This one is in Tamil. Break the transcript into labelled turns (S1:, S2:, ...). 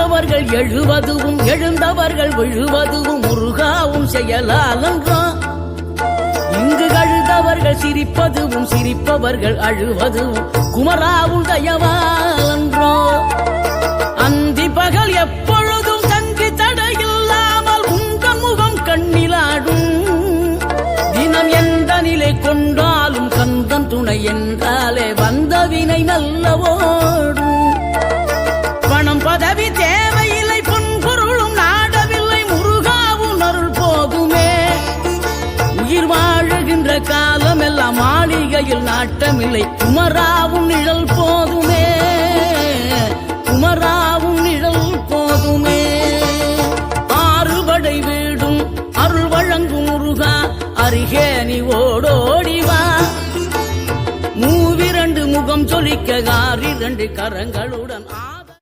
S1: விழுந்தவர்கள் எழுவதுவும் எழுந்தவர்கள் விழுவதுவும் முருகாவும் செயலாலன்றோ. இங்கு அழுதவர்கள் சிரிப்பதுவும் சிரிப்பவர்கள் அழுவதுவும் குமராவும் தயவாலன்றோ. அந்தி பகல் எப்பொழுதும் தங்கு தடையில்லாமல் உங்கள் முகம் கண்ணிலாடும். தினம் எந்த நிலை கொண்டாலும் கந்தன் துணை என்றாலே வந்த வினை நல்லவோடும். பணம் பதவி தேவையில்லை பொன்பொருளும் நாடவில்லை முருகாவும் அருள் போதுமே. உயிர் வாழுகின்ற காலம் எல்லாம் மாளிகையில் நாட்டமில்லை குமராவும் நிழல் போதுமே. குமராவும் நிழல் போதுமே. ஆறுபடை வீடும் அருள் வழங்கும் முருகா அருகே நீ ஓடோடிவா. மூவிரண்டு முகம் சொலிக்க 6 கரங்களுடன்